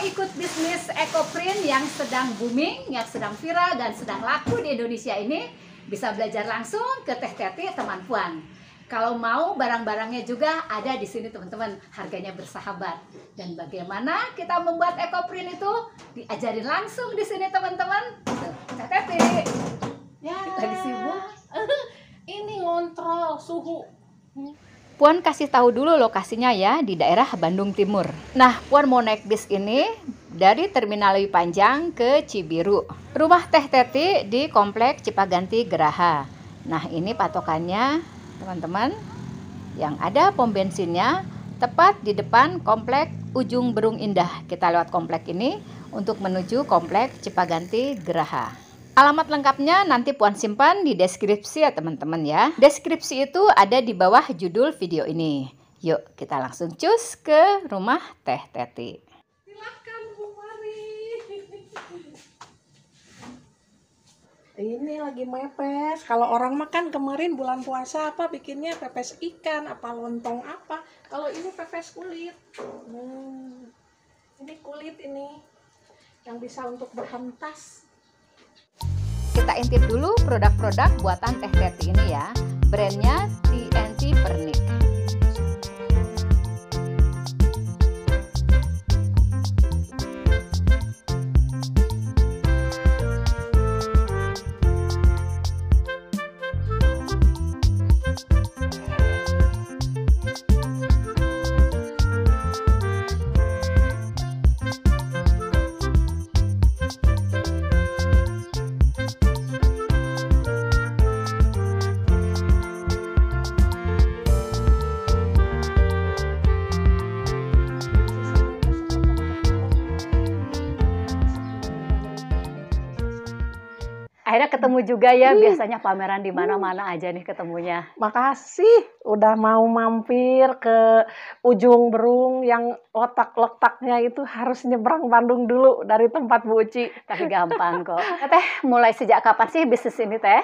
ikut bisnis ekoprint yang sedang booming, yang sedang viral dan sedang laku di Indonesia ini, bisa belajar langsung ke Teh Teti teman Puan. Kalau mau barang-barangnya juga ada di sini teman-teman, harganya bersahabat. Dan bagaimana kita membuat ekoprint itu diajarin langsung di sini teman-teman. Teh Teti. Ya. Lagi sibuk. Ini ngontrol suhu. Puan kasih tahu dulu lokasinya ya, di daerah Bandung Timur. Nah, Puan mau naik bis ini dari Terminal Lewi Panjang ke Cibiru. Rumah Teh Teti di Komplek Cipaganti Geraha. Nah, ini patokannya teman-teman. Yang ada pom bensinnya tepat di depan Komplek Ujung Berung Indah. Kita lewat komplek ini untuk menuju Komplek Cipaganti Geraha. Alamat lengkapnya nanti Puan simpan di deskripsi ya teman-teman ya. Deskripsi itu ada di bawah judul video ini. Yuk kita langsung cus ke rumah Teh Teti. Silakan Bu Mari. Ini lagi mepes. Kalau orang makan kemarin bulan puasa apa bikinnya pepes ikan, apa lontong apa. Kalau ini pepes kulit. Ini kulit ini yang bisa untuk berhentas. Kita intip dulu produk-produk buatan Teh Teti ini ya. Brandnya TNT Pernik. Akhirnya ketemu juga ya, biasanya pameran di mana-mana aja nih ketemunya. Makasih udah mau mampir ke Ujung Berung yang letaknya itu harus nyebrang Bandung dulu dari tempat Bu Uci. Tapi gampang kok. Teh, mulai sejak kapan sih bisnis ini Teh?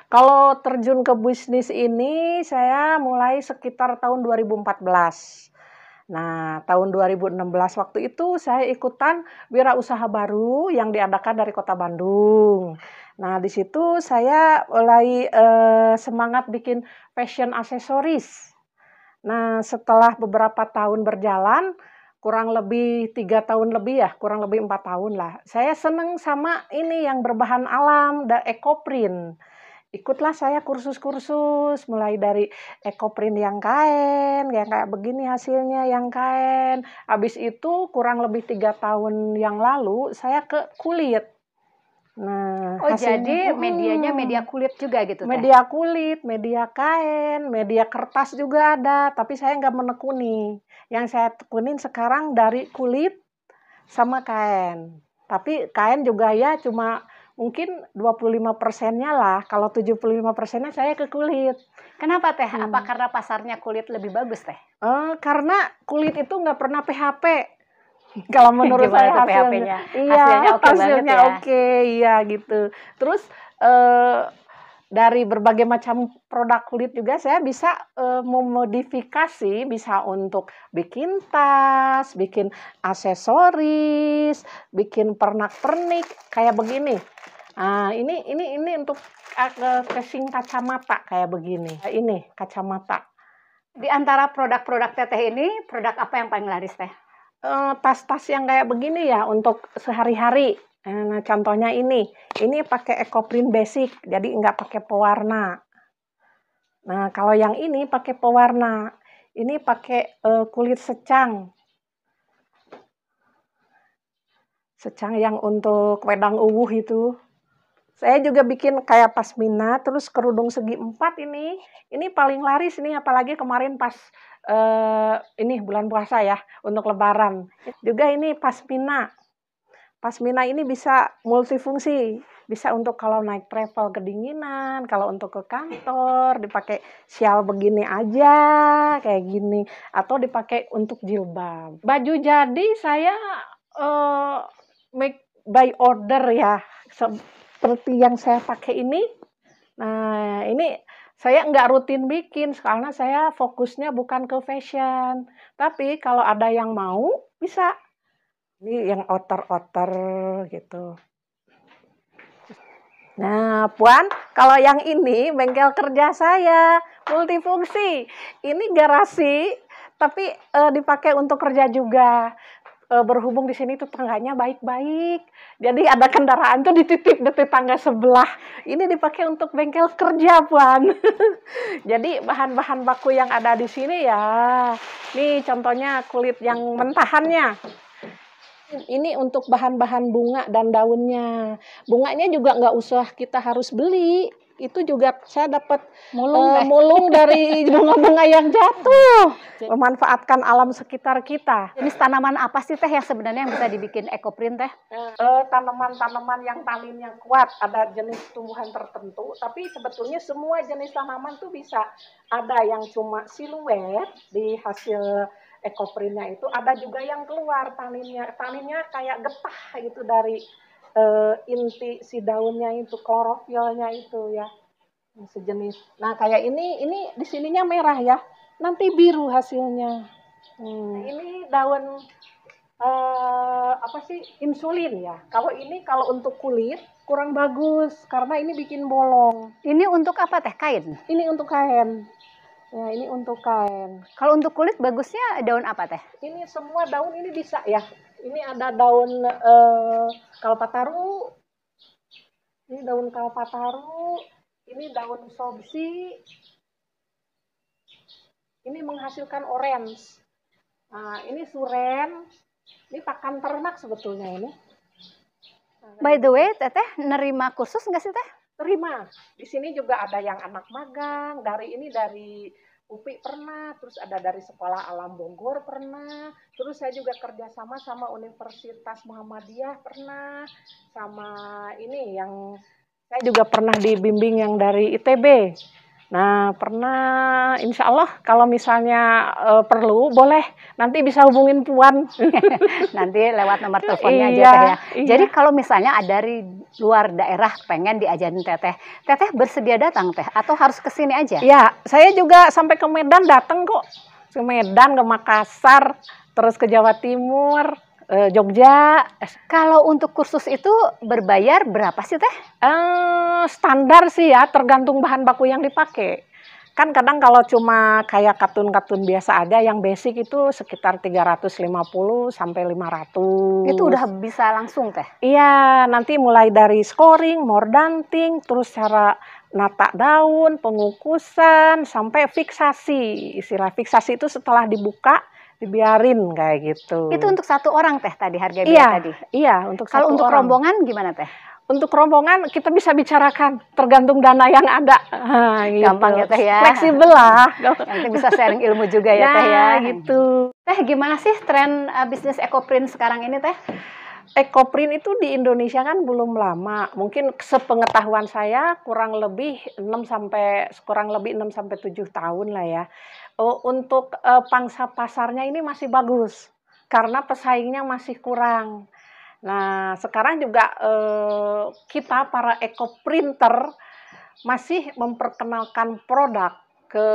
Kalau terjun ke bisnis ini saya mulai sekitar tahun 2014. Nah, tahun 2016 waktu itu saya ikutan wirausaha baru yang diadakan dari Kota Bandung. Nah, di situ saya mulai semangat bikin fashion aksesoris. Nah, setelah beberapa tahun berjalan, kurang lebih 3 tahun lebih ya, kurang lebih 4 tahun lah. Saya seneng sama ini yang berbahan alam, ekoprint. Ikutlah saya kursus-kursus, mulai dari ekoprint yang kain, yang kayak begini hasilnya yang kain. Habis itu kurang lebih 3 tahun yang lalu saya ke kulit. Nah, jadi medianya media kulit juga gitu Teh? Media kulit, media kain, media kertas juga ada, tapi saya nggak menekuni. Yang saya tekunin sekarang dari kulit sama kain. Tapi kain juga ya cuma mungkin 25%-nya lah, kalau 75%-nya saya ke kulit. Kenapa Teh? Apa karena pasarnya kulit lebih bagus Teh? Karena kulit itu nggak pernah PHP. Kalau menurut saya hasilnya. Hasilnya oke banget ya? Oke, iya gitu. Terus dari berbagai macam produk kulit juga saya bisa memodifikasi, bisa untuk bikin tas, bikin aksesoris, bikin pernak-pernik kayak begini. Nah, ini untuk casing kacamata kayak begini. Ini kacamata. Di antara produk-produk Teteh ini, produk apa yang paling laris Teh? Tas-tas yang kayak begini ya untuk sehari-hari. Nah, contohnya ini pakai ekoprint basic, jadi nggak pakai pewarna. Nah, kalau yang ini pakai pewarna, ini pakai kulit secang. Secang yang untuk wedang uwuh itu. Saya juga bikin kayak pasmina, terus kerudung segi 4 ini. Ini paling laris nih, apalagi kemarin pas ini bulan puasa ya, untuk lebaran. Juga ini pasmina. Pasmina ini bisa multifungsi. Bisa untuk kalau naik travel kedinginan, kalau untuk ke kantor, dipakai sial begini aja, kayak gini. Atau dipakai untuk jilbab. Baju jadi saya make by order ya. Seperti yang saya pakai ini. Nah, ini saya nggak rutin bikin, karena saya fokusnya bukan ke fashion. Tapi kalau ada yang mau, bisa. Ini yang outer-outer gitu. Nah, Puan, kalau yang ini bengkel kerja saya, multifungsi. Ini garasi, tapi dipakai untuk kerja juga. Berhubung di sini tuh tangganya baik-baik. Jadi ada kendaraan tuh dititip di tetangga sebelah. Ini dipakai untuk bengkel kerja, Puan. Jadi bahan-bahan baku yang ada di sini ya. Nih contohnya kulit yang mentahannya. Ini untuk bahan-bahan bunga dan daunnya. Bunganya juga nggak usah kita harus beli. Itu juga saya dapat mulung dari bunga-bunga yang jatuh. Memanfaatkan alam sekitar kita. Jenis tanaman apa sih teh yang sebenarnya yang bisa dibikin ekoprint teh? Tanaman-tanaman yang talinnya kuat, ada jenis tumbuhan tertentu, tapi sebetulnya semua jenis tanaman tuh bisa. Ada yang cuma siluet di hasil ekoprintnya itu, ada juga yang keluar talinnya kayak getah gitu dari inti si daunnya itu, klorofilnya itu ya, sejenis. Nah kayak ini di sininya merah ya, nanti biru hasilnya. Ini daun apa sih, insulin ya. Kalau untuk kulit kurang bagus karena ini bikin bolong. Ini untuk apa teh? Kain? Ini untuk kain. Ya, ini untuk kain. Kalau untuk kulit bagusnya daun apa teh? Ini semua daun ini bisa ya. Ini ada daun kalpataru. Ini daun kalpataru. Ini daun sobsi. Ini menghasilkan orange. Nah, ini suren. Ini pakan ternak sebetulnya ini. By the way, teteh nerima kursus nggak sih teh? Terima. Di sini juga ada yang anak magang, dari UPI pernah, terus ada dari Sekolah Alam Bogor pernah, terus saya juga kerjasama sama Universitas Muhammadiyah pernah, sama ini yang saya juga pernah dibimbing yang dari ITB. Nah, pernah, insya Allah kalau misalnya perlu, boleh nanti bisa hubungin Puan. Nanti lewat nomor teleponnya aja Iya, teh ya. iya. Jadi kalau misalnya ada dari luar daerah pengen diajarin teteh, teteh bersedia datang teh atau harus ke sini aja? Ya, saya juga sampai ke Medan datang kok. Ke Medan, ke Makassar, terus ke Jawa Timur, Jogja. Kalau untuk kursus itu berbayar berapa sih teh? Standar sih ya, tergantung bahan baku yang dipakai. Kan kadang kalau cuma kayak katun-katun biasa aja, yang basic itu sekitar 350 sampai 500. Itu udah bisa langsung teh? Iya, nanti mulai dari scoring, mordanting, terus cara nata daun, pengukusan, sampai fiksasi. Istilah fiksasi itu setelah dibuka, dibiarin kayak gitu. Itu untuk satu orang teh tadi harga biaya Iya, tadi? iya, untuk Kalau satu untuk orang. rombongan gimana teh? Untuk rombongan kita bisa bicarakan tergantung dana yang ada. Gitu. Gampang ya teh ya. Fleksibel lah. Nanti bisa sharing ilmu juga ya teh ya. Gitu. Teh gimana sih tren bisnis ekoprint sekarang ini teh? Ekoprint itu di Indonesia kan belum lama. Mungkin sepengetahuan saya kurang lebih 6 sampai 7 tahun lah ya. Untuk pangsa pasarnya ini masih bagus karena pesaingnya masih kurang. Nah, sekarang juga kita para ekoprinter masih memperkenalkan produk ke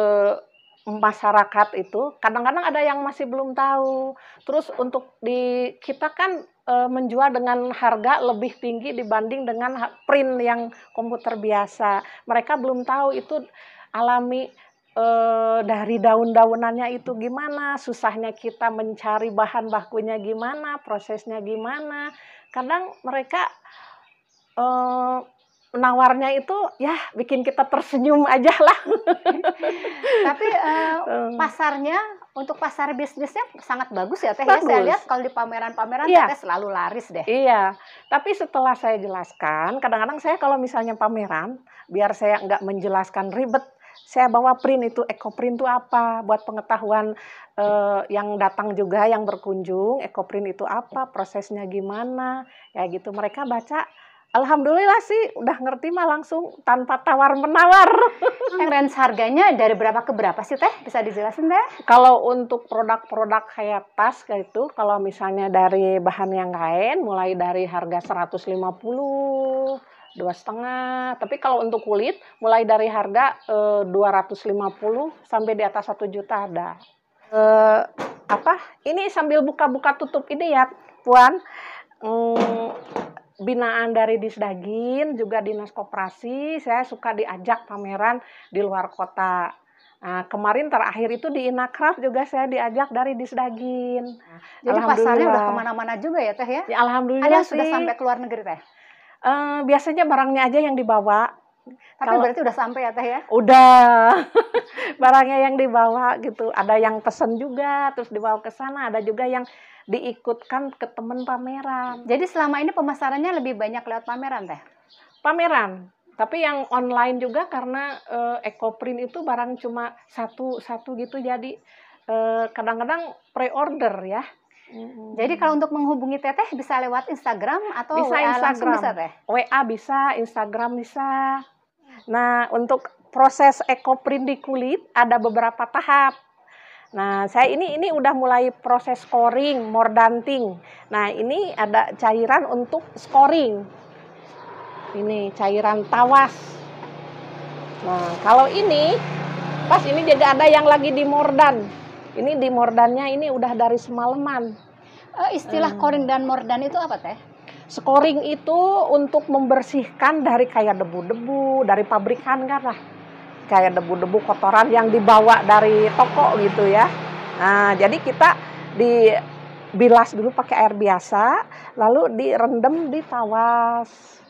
masyarakat itu. Kadang-kadang ada yang masih belum tahu. Terus untuk kita kan menjual dengan harga lebih tinggi dibanding dengan print yang komputer biasa. Mereka belum tahu itu alami dari daun-daunannya itu gimana, susahnya kita mencari bahan bakunya gimana, prosesnya gimana. Kadang mereka menawarnya itu ya bikin kita tersenyum aja lah. Tapi pasarnya untuk pasar bisnisnya sangat bagus ya teh. Bagus. Ya, saya lihat kalau di pameran-pameran Iya. teteh selalu laris deh. Iya, tapi setelah saya jelaskan, kadang-kadang saya kalau misalnya pameran, biar saya nggak menjelaskan ribet, saya bawa print itu, ekoprint itu apa, buat pengetahuan yang datang juga, yang berkunjung, ekoprint itu apa, prosesnya gimana, ya gitu. Mereka baca, alhamdulillah sih udah ngerti mah langsung tanpa tawar-menawar. Yang range harganya dari berapa ke berapa sih teh? Bisa dijelasin teh? Kalau untuk produk-produk kayak tas kayak itu, kalau misalnya dari bahan yang lain, mulai dari harga 150, 2,5. Tapi kalau untuk kulit, mulai dari harga 250 sampai di atas 1 juta ada. Eh, apa? Ini sambil buka-buka tutup ini ya, Puan. Hmm, binaan dari Disdagin, juga Dinas Koperasi, saya suka diajak pameran di luar kota. Nah, kemarin terakhir itu di Inakraf juga saya diajak dari Disdagin. Jadi pasarnya udah Alhamdulillah. kemana-mana juga ya Teh ya? Ya, Ada alhamdulillah yang sudah sih. sampai ke luar negeri Teh? Biasanya barangnya aja yang dibawa. Tapi Kalau berarti udah sampai ya Teh ya? udah barangnya yang dibawa gitu. Ada yang pesen juga, terus dibawa ke sana. Ada juga yang diikutkan ke temen pameran. Jadi selama ini pemasarannya lebih banyak lewat pameran Teh? Pameran, tapi yang online juga karena Ecoprint itu barang cuma satu gitu, jadi kadang-kadang pre-order ya. Jadi kalau untuk menghubungi Teteh bisa lewat Instagram atau Bisa WA langsung Instagram, bisa Teh? WA bisa, Instagram bisa. Nah, untuk proses Ecoprint di kulit ada beberapa tahap. Nah, saya ini udah mulai proses scoring, mordanting. Nah, ini ada cairan untuk scoring. Ini cairan tawas. Nah, kalau ini pas ini juga ada yang lagi di mordan. Ini di mordannya ini udah dari semalaman. Istilah koring dan mordan itu apa Teh? Scoring itu untuk membersihkan dari kayak debu-debu, dari pabrikan kan lah. Kayak debu-debu kotoran yang dibawa dari toko gitu ya. Nah, jadi kita dibilas dulu pakai air biasa, lalu direndam di tawas.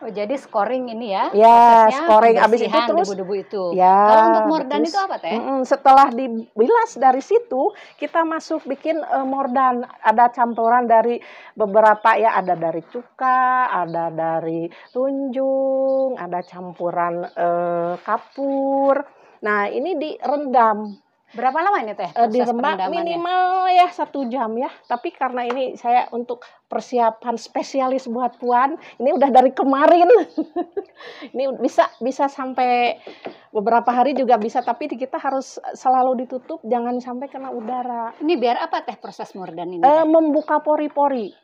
Oh, jadi scoring ini ya, Ya, prosesnya scoring abis itu pembersihan terus debu-debu itu. ya. Kalau untuk mordan Terus itu apa Teh? setelah dibilas dari situ kita masuk bikin mordan. Ada campuran dari beberapa ya, ada dari cuka, ada dari tunjung, ada campuran kapur. Nah, ini direndam. Berapa lama ini Teh proses Direndam perendamannya? minimal ya 1 jam ya. Tapi karena ini saya untuk persiapan spesialis buat Puan, ini udah dari kemarin. Ini bisa sampai beberapa hari juga bisa, tapi kita harus selalu ditutup, jangan sampai kena udara. Ini biar apa Teh proses mordan ini Teh? Membuka pori-pori.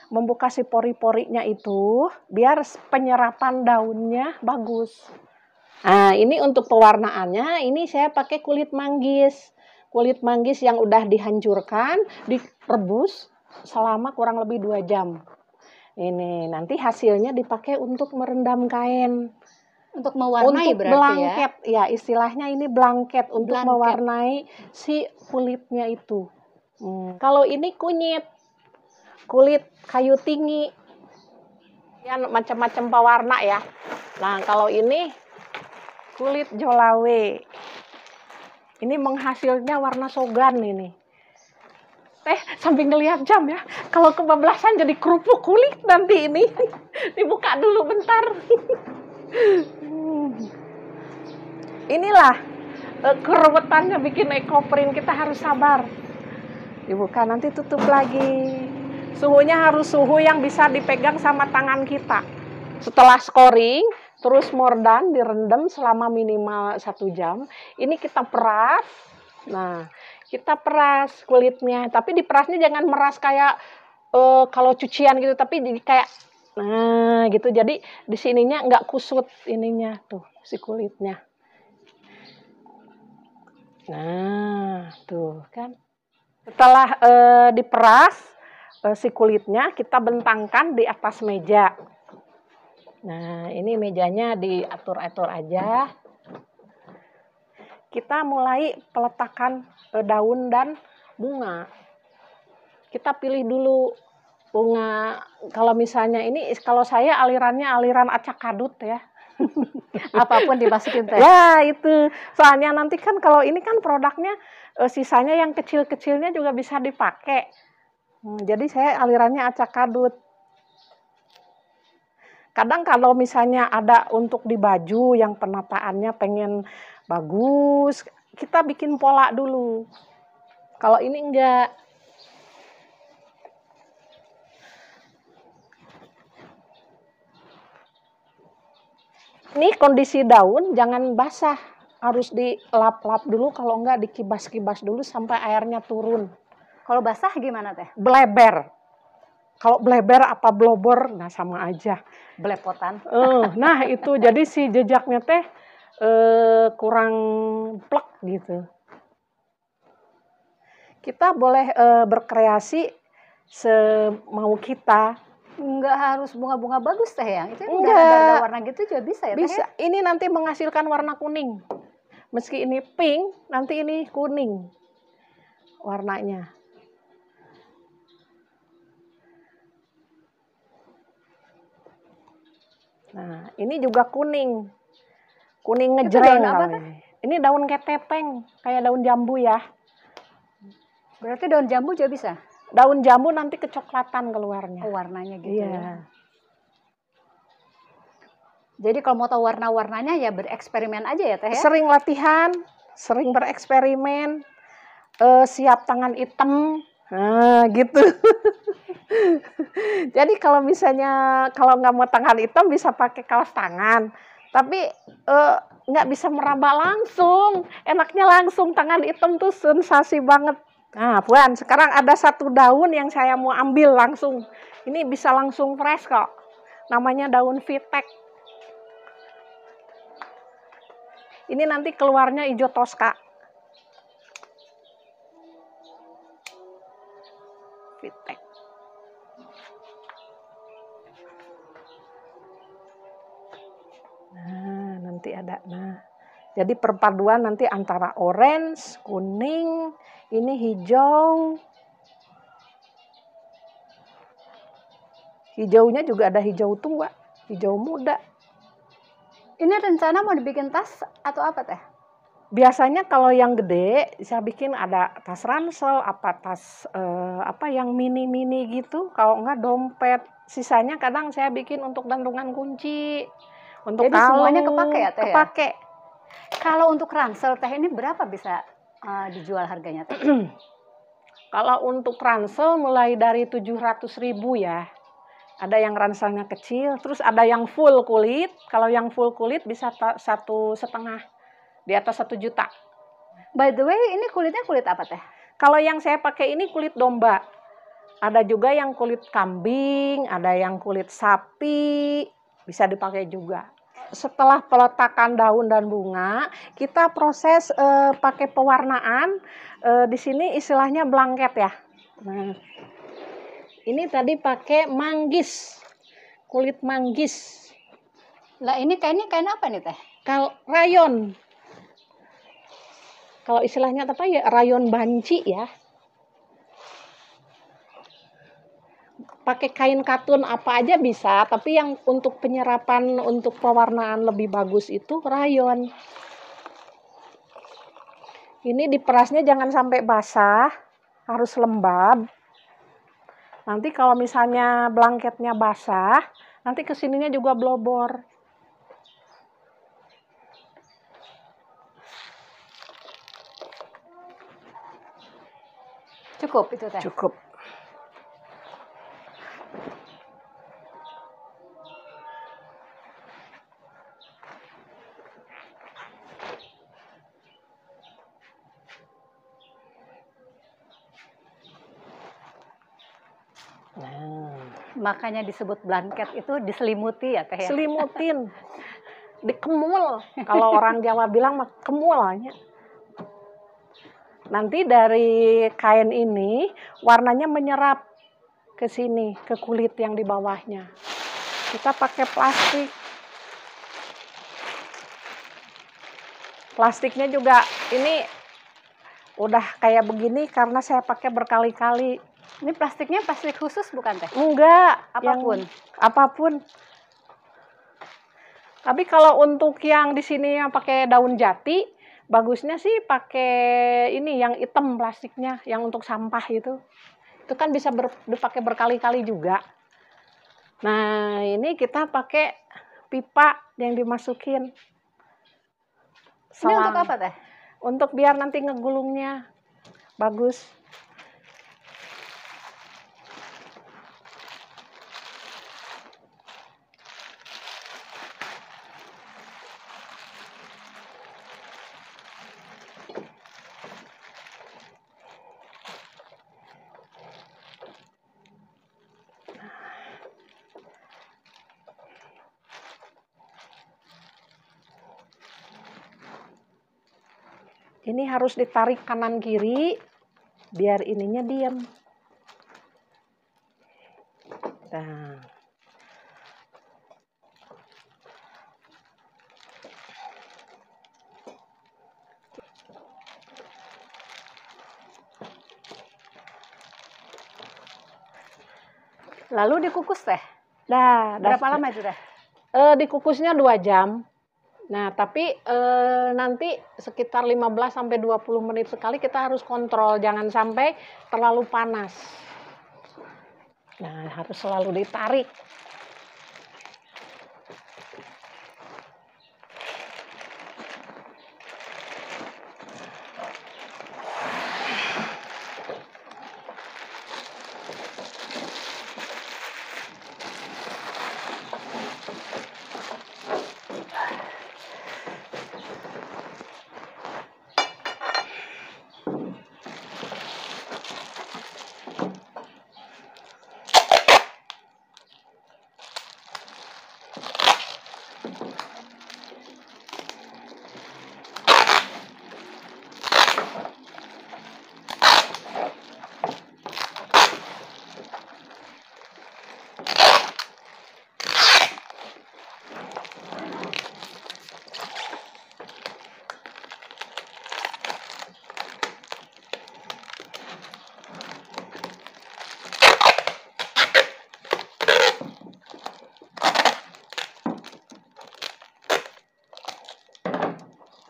Membuka si pori-porinya itu biar penyerapan daunnya bagus. Nah, ini untuk pewarnaannya, ini saya pakai kulit manggis. Kulit manggis yang udah dihancurkan, direbus selama kurang lebih 2 jam. Ini nanti hasilnya dipakai untuk merendam kain. Untuk mewarnai Untuk berarti blanket, ya istilahnya ini blanket untuk Blanket. mewarnai si kulitnya itu. Kalau ini kulit kayu tinggi, ya macam-macam pewarna ya. Nah, kalau ini kulit jolawe. Ini menghasilnya warna sogan ini. Sambil ngelihat jam ya. Kalau kebablasan jadi kerupuk kulit nanti ini. Dibuka dulu bentar. Inilah keruwetannya bikin Ecoprint, kita harus sabar. Dibuka nanti tutup lagi. Suhunya harus suhu yang bisa dipegang sama tangan kita. Setelah scoring, terus mordan direndam selama minimal 1 jam. Ini kita peras. Nah, kita peras kulitnya. Tapi diperasnya jangan meras kayak kalau cucian gitu, tapi jadi kayak gitu. Jadi di sininya nggak kusut ininya tuh si kulitnya. Nah, tuh kan. Setelah diperas si kulitnya, kita bentangkan di atas meja. Nah, ini mejanya diatur-atur aja. Kita mulai peletakan daun dan bunga. Kita pilih dulu bunga. Kalau misalnya ini, kalau saya alirannya aliran acak kadut ya. apapun dimasukin Teh. Ya, itu. Soalnya nanti kan kalau ini kan produknya sisanya yang kecil-kecilnya juga bisa dipakai. Jadi saya alirannya acak kadut. Kadang kalau misalnya ada untuk di baju yang penataannya pengen bagus, kita bikin pola dulu. Kalau ini enggak. Ini kondisi daun jangan basah, harus dilap-lap dulu, kalau enggak dikibas-kibas dulu sampai airnya turun. Kalau basah gimana Teh? Bleber. Kalau bleber apa blobor, nah sama aja. Belepotan. Nah itu jadi si jejaknya teh kurang plek gitu. Kita boleh berkreasi semau kita. Nggak harus bunga-bunga bagus teh ya? Itu yang udah Enggak. rada-rada warna gitu juga bisa ya teh Bisa. ya? Ini nanti menghasilkan warna kuning. Meski ini pink, nanti ini kuning warnanya. Nah, ini juga kuning. Kuning ngejreng daun apa, kalau ini. Ini daun ketepeng, kayak daun jambu ya. Berarti daun jambu juga bisa? Daun jambu nanti kecoklatan keluarnya. Oh, warnanya gitu Iya. ya. Jadi kalau mau tahu warna-warnanya ya bereksperimen aja ya teh ya? Sering latihan, sering bereksperimen, siap tangan hitam, nah gitu. Jadi kalau misalnya kalau nggak mau tangan hitam bisa pakai kaos tangan, tapi nggak bisa meraba langsung. Enaknya langsung tangan hitam tuh sensasi banget. Nah, Puan, sekarang ada satu daun yang saya mau ambil langsung. Ini bisa langsung fresh kok. Namanya daun vitek. Ini nanti keluarnya hijau toska. Vitek. Nah, nanti ada. Nah, jadi perpaduan nanti antara orange, kuning, ini hijau. Hijaunya juga ada hijau tua, hijau muda. Ini rencana mau dibikin tas atau apa teh? Biasanya kalau yang gede, saya bikin ada tas ransel, apa tas apa yang mini-mini gitu. Kalau enggak dompet. Sisanya kadang saya bikin untuk gantungan kunci, untuk Jadi semuanya kalung, kepake ya teh ya? kepake. Kalau untuk ransel teh ini berapa bisa dijual harganya teh? Kalau untuk ransel mulai dari 700.000 ya. Ada yang ranselnya kecil, terus ada yang full kulit. Kalau yang full kulit bisa 1,5 di atas 1 juta. By the way, ini kulitnya kulit apa teh? Kalau yang saya pakai ini kulit domba. Ada juga yang kulit kambing, ada yang kulit sapi, bisa dipakai juga. Setelah peletakan daun dan bunga, kita proses pakai pewarnaan. Di sini istilahnya blanket ya. Nah, ini tadi pakai manggis, kulit manggis. Lah ini kainnya kain apa nih teh? Rayon. Kalau istilahnya apa ya, rayon banci ya. Pakai kain katun apa aja bisa, tapi yang untuk penyerapan, untuk pewarnaan lebih bagus itu rayon. Ini diperasnya jangan sampai basah, harus lembab. Nanti kalau misalnya blanketnya basah, nanti kesininya juga blobor. Cukup itu teh? Cukup. Nah, makanya disebut blanket itu diselimuti ya teh ya? selimutin, dikemul. Kalau orang Jawa bilang mah kemulnya. Nanti dari kain ini warnanya menyerap ke sini, ke kulit yang di bawahnya. Kita pakai plastik. Plastiknya juga ini udah kayak begini karena saya pakai berkali-kali. Ini plastiknya plastik khusus bukan teh? Enggak, Apapun. Apapun. Tapi kalau untuk yang di sini yang pakai daun jati, bagusnya sih pakai ini yang hitam plastiknya, yang untuk sampah itu. Itu kan bisa dipakai berkali-kali juga. Nah, ini kita pakai pipa yang dimasukin. Ini untuk apa teh? Untuk biar nanti ngegulungnya bagus. Ini harus ditarik kanan kiri biar ininya diem. Nah, Lalu dikukus teh. dah Berapa lama itu teh? dikukusnya 2 jam. Nah, tapi nanti sekitar 15 sampai 20 menit sekali kita harus kontrol, jangan sampai terlalu panas. Nah, harus selalu ditarik.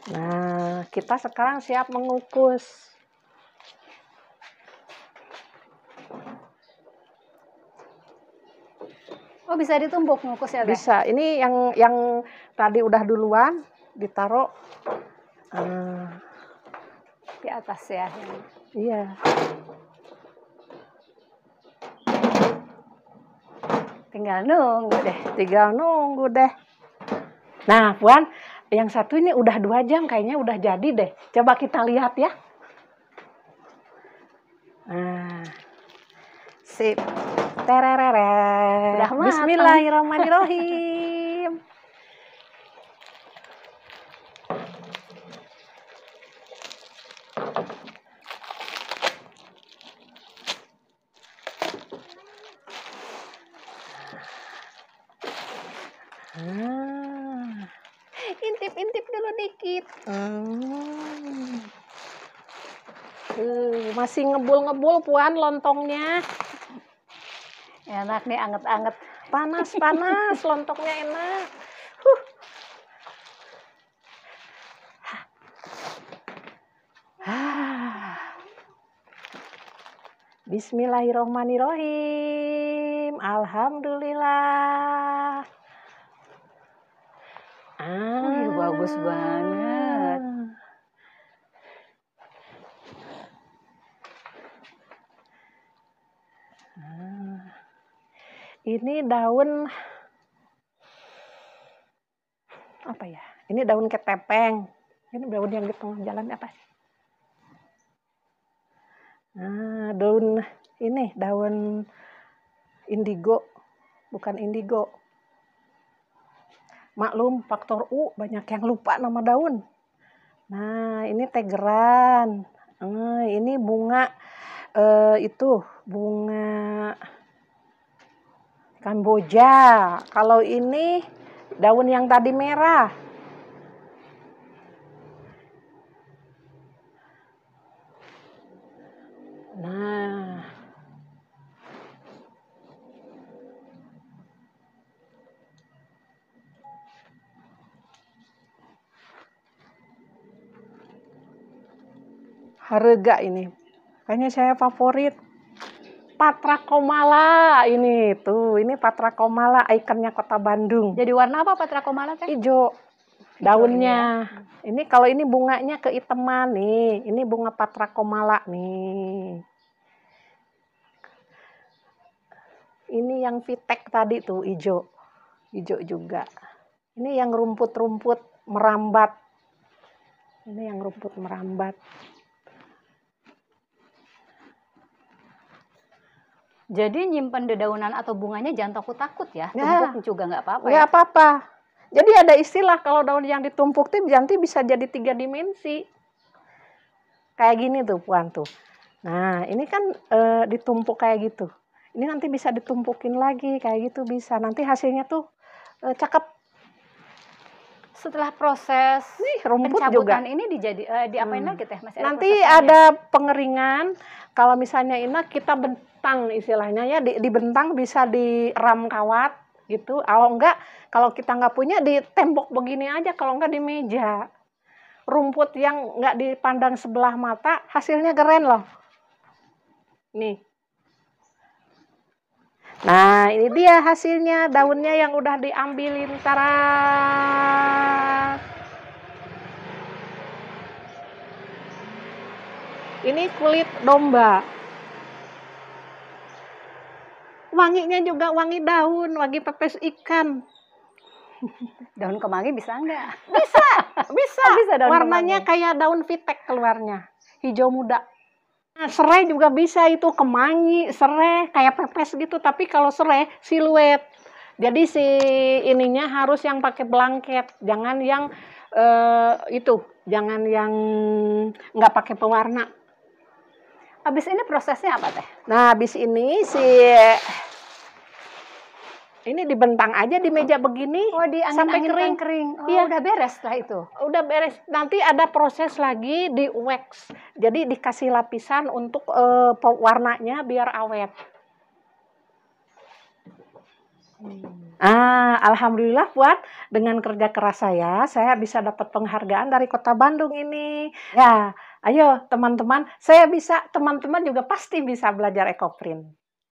Nah, kita sekarang siap mengukus. Oh, bisa ditumbuk ngukusnya teh? Bisa. Ini yang tadi udah duluan ditaruh Di atas ya. iya. Tinggal nunggu deh. Tinggal nunggu deh. Nah, Puan, yang satu ini udah 2 jam kayaknya udah jadi deh. Coba kita lihat ya. Nah, sip. Terereret. Udah matang. Bismillahirrahmanirrahim. Intip-intip dulu dikit. Masih ngebul-ngebul Puan lontongnya. Enak nih, anget-anget. Panas lontongnya enak. Bismillahirrahmanirrahim. Alhamdulillah. Wih, bagus banget. Ini daun apa ya? Ini daun ketepeng. Ini daun yang di tengah jalan apa? Nah, daun indigo, bukan indigo. Maklum, faktor U banyak yang lupa nama daun. Nah, ini tegeran. Ini bunga bunga Kamboja. Kalau ini daun yang tadi merah. Nah, harga ini. Kayaknya saya favorit. Patra Komala ini tuh, ini Patra Komala ikonnya Kota Bandung. Jadi warna apa Patra Komala teh? Hijau daunnya. Ini kalau ini bunganya keiteman nih. Ini bunga Patra Komala nih. Ini yang vitek tadi tuh hijau. Hijau juga. Ini yang rumput-rumput merambat. Ini yang rumput merambat. Jadi nyimpen dedaunan atau bunganya jangan takut-takut ya. Tumpuk juga nggak apa-apa ya. Nggak apa-apa. Jadi ada istilah kalau daun yang ditumpuk tuh nanti bisa jadi 3 dimensi. Kayak gini tuh Puan tuh. Nah, ini kan ditumpuk kayak gitu. Ini nanti bisa ditumpukin lagi kayak gitu bisa. Nanti hasilnya tuh cakep. Setelah proses Nih, rumput juga. pencabutan ini diapain lagi Teh? Masih ada Nanti proses lainnya? ada pengeringan. Kalau misalnya ini kita bentang istilahnya ya, dibentang bisa diram kawat gitu. Kalau kita nggak punya di tembok begini aja, kalau nggak di meja. Rumput yang nggak dipandang sebelah mata, hasilnya keren loh. Nih. Nah, ini dia hasilnya, daunnya yang udah diambilin. Tarat. Ini kulit domba. Wanginya juga wangi daun, wangi pepes ikan. Daun kemangi bisa nggak? Bisa. Oh, bisa daun Warnanya kemangi. kayak daun vitek keluarnya, hijau muda. Nah, serai juga bisa itu, kemangi, serai, kayak pepes gitu. Tapi kalau serai, siluet. Jadi si ininya harus yang pakai blanket, jangan yang jangan yang nggak pakai pewarna. Habis ini prosesnya apa Teh? Nah, habis ini ini dibentang aja di meja begini sampai kering. Oh, Iya. udah beres setelah itu. Udah beres. Nanti ada proses lagi di wax. Jadi dikasih lapisan untuk warnanya biar awet. Alhamdulillah Puan, dengan kerja keras saya bisa dapat penghargaan dari Kota Bandung ini. Ya, ayo teman-teman, teman-teman juga pasti bisa belajar ekoprint.